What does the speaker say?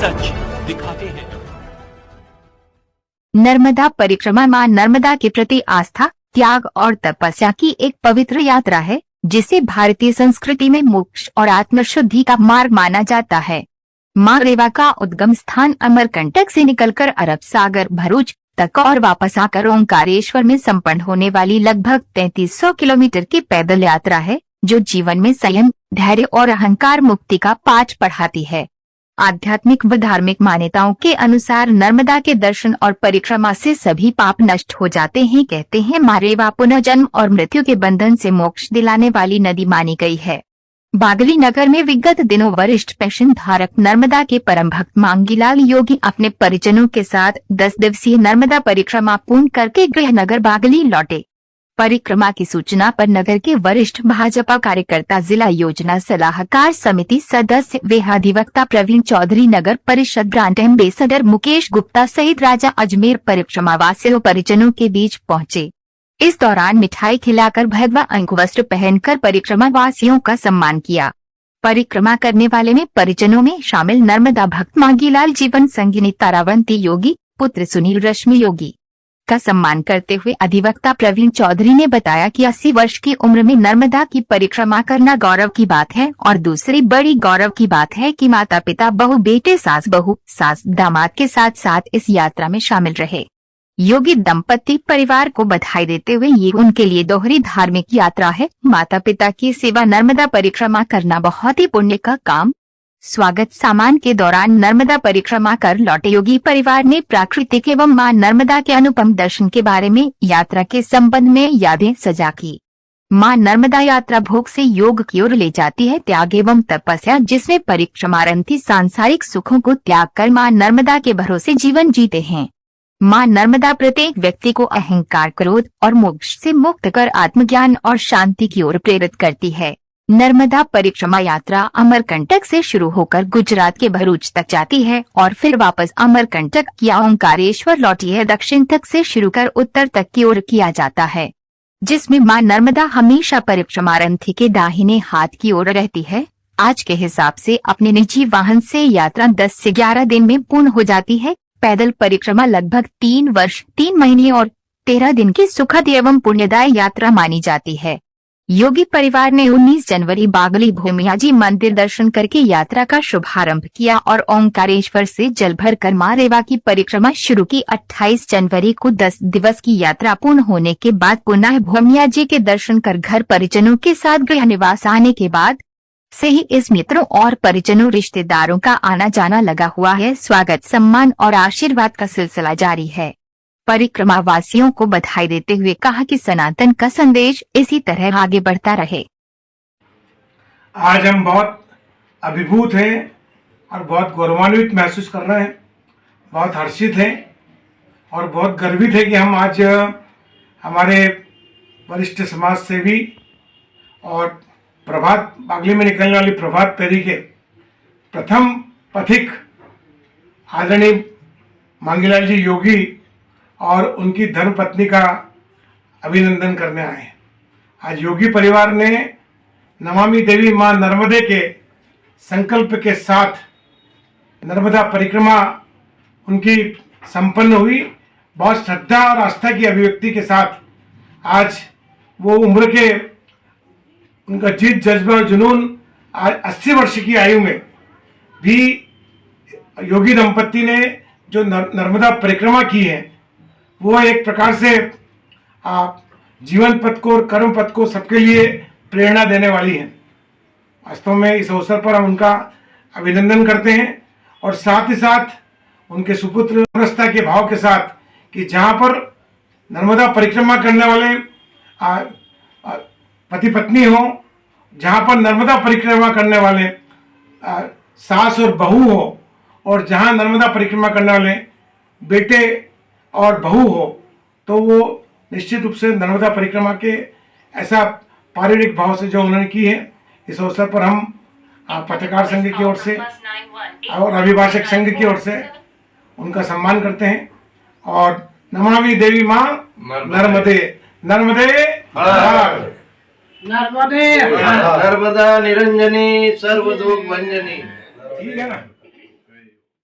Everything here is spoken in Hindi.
सच दिखाते हैं। नर्मदा परिक्रमा मां नर्मदा के प्रति आस्था, त्याग और तपस्या की एक पवित्र यात्रा है, जिसे भारतीय संस्कृति में मोक्ष और आत्मशुद्धि का मार्ग माना जाता है। मां रेवा का उद्गम स्थान अमरकंटक से निकलकर अरब सागर, भरूच तक और वापस आकर ओंकारेश्वर में संपन्न होने वाली लगभग 3300 किलोमीटर की पैदल यात्रा है, जो जीवन में संयम, धैर्य और अहंकार मुक्ति का पाठ पढ़ाती है। आध्यात्मिक व धार्मिक मान्यताओं के अनुसार नर्मदा के दर्शन और परिक्रमा से सभी पाप नष्ट हो जाते हैं। कहते हैं मां रेवा पुनः जन्म और मृत्यु के बंधन से मोक्ष दिलाने वाली नदी मानी गई है। बागली नगर में विगत दिनों वरिष्ठ पेंशन धारक नर्मदा के परम भक्त मांगीलाल योगी अपने परिजनों के साथ 10 दिवसीय नर्मदा परिक्रमा पूर्ण करके गृह नगर बागली लौटे। परिक्रमा की सूचना पर नगर के वरिष्ठ भाजपा कार्यकर्ता, जिला योजना सलाहकार समिति सदस्य व अधिवक्ता प्रवीण चौधरी, नगर परिषद ब्रांड एम्बेसडर मुकेश गुप्ता सहित राजा अजमेर परिक्रमा वासियों परिजनों के बीच पहुंचे। इस दौरान मिठाई खिलाकर भगवा अंगवस्त्र पहनकर परिक्रमा वासियों का सम्मान किया। परिक्रमा करने वाले में परिजनों में शामिल नर्मदा भक्त मांगीलाल जीवन संगिनी तारावंती योगी, पुत्र सुनील रश्मि योगी का सम्मान करते हुए अधिवक्ता प्रवीण चौधरी ने बताया कि 80 वर्ष की उम्र में नर्मदा की परिक्रमा करना गौरव की बात है और दूसरी बड़ी गौरव की बात है कि माता पिता, बहू बेटे, सास बहू, सास दामाद के साथ साथ इस यात्रा में शामिल रहे। योगी दंपति परिवार को बधाई देते हुए ये उनके लिए दोहरी धार्मिक यात्रा है। माता पिता की सेवा, नर्मदा परिक्रमा करना बहुत ही पुण्य का काम। स्वागत सामान के दौरान नर्मदा परिक्रमा कर लौटे योगी परिवार ने प्राकृतिक एवं मां नर्मदा के अनुपम दर्शन के बारे में यात्रा के संबंध में यादें सजा की। मां नर्मदा यात्रा भोग से योग की ओर ले जाती है, त्याग एवं तपस्या, जिसमें परिक्रमार्थी सांसारिक सुखों को त्याग कर मां नर्मदा के भरोसे जीवन जीते हैं। मां नर्मदा प्रत्येक व्यक्ति को अहंकार, क्रोध और मोक्ष से मुक्त कर आत्मज्ञान और शांति की ओर प्रेरित करती है। नर्मदा परिक्रमा यात्रा अमरकंटक से शुरू होकर गुजरात के भरूच तक जाती है और फिर वापस अमरकंटक या ओंकारेश्वर लौटी है। दक्षिण तक से शुरू कर उत्तर तक की ओर किया जाता है, जिसमें मां नर्मदा हमेशा परिक्रमार्थी के दाहिने हाथ की ओर रहती है। आज के हिसाब से अपने निजी वाहन से यात्रा 10 से 11 दिन में पूर्ण हो जाती है। पैदल परिक्रमा लगभग 3 वर्ष, 3 महीने और 13 दिन की सुखद एवं पुण्यदायी यात्रा मानी जाती है। योगी परिवार ने 19 जनवरी बागली भूमियाजी मंदिर दर्शन करके यात्रा का शुभारंभ किया और ओंकारेश्वर से जल भर कर मां रेवा की परिक्रमा शुरू की। 28 जनवरी को 10 दिवस की यात्रा पूर्ण होने के बाद पुनः भूमियाजी के दर्शन कर घर परिजनों के साथ गृह निवास आने के बाद से ही इस मित्रों और परिजनों, रिश्तेदारों का आना जाना लगा हुआ है। स्वागत, सम्मान और आशीर्वाद का सिलसिला जारी है। परिक्रमा वासियों को बधाई देते हुए कहा कि सनातन का संदेश इसी तरह आगे बढ़ता रहे। आज हम बहुत अभिभूत हैं और बहुत गौरवान्वित महसूस कर रहे हैं, बहुत हर्षित हैं और बहुत गर्वित है कि हम आज हमारे वरिष्ठ समाज सेवी और प्रभात बागली में निकलने वाली प्रभात फेरी के प्रथम पथिक आदरणीय मांगीलाल जी योगी और उनकी धर्मपत्नी का अभिनंदन करने आए। आज योगी परिवार ने नमामि देवी मां नर्मदे के संकल्प के साथ नर्मदा परिक्रमा उनकी संपन्न हुई। बहुत श्रद्धा और आस्था की अभिव्यक्ति के साथ आज वो उम्र के उनका जीत, जज्बा और जुनून, आज 80 वर्ष की आयु में भी योगी दंपति ने जो नर्मदा परिक्रमा की है वो एक प्रकार से जीवन पथ को और कर्म पथ को सबके लिए प्रेरणा देने वाली है। वास्तव में इस अवसर पर हम उनका अभिनंदन करते हैं और साथ ही साथ उनके सुपुत्र अवस्था के भाव के साथ कि जहाँ पर नर्मदा परिक्रमा करने वाले पति पत्नी हो, जहाँ पर नर्मदा परिक्रमा करने वाले सास और बहू हो, और जहाँ नर्मदा परिक्रमा करने वाले बेटे और बहू हो, तो वो निश्चित रूप से नर्मदा परिक्रमा के ऐसा पारिवारिक भाव से जो उन्होंने की है, इस अवसर पर हम पत्रकार संघ की ओर से और अभिभाषक संघ की ओर से उनका सम्मान करते हैं। और नमामि देवी मां नर्मदे नर्मदे नर्मदा निरंजनी सर्वदुख भंजनी। ठीक है ना।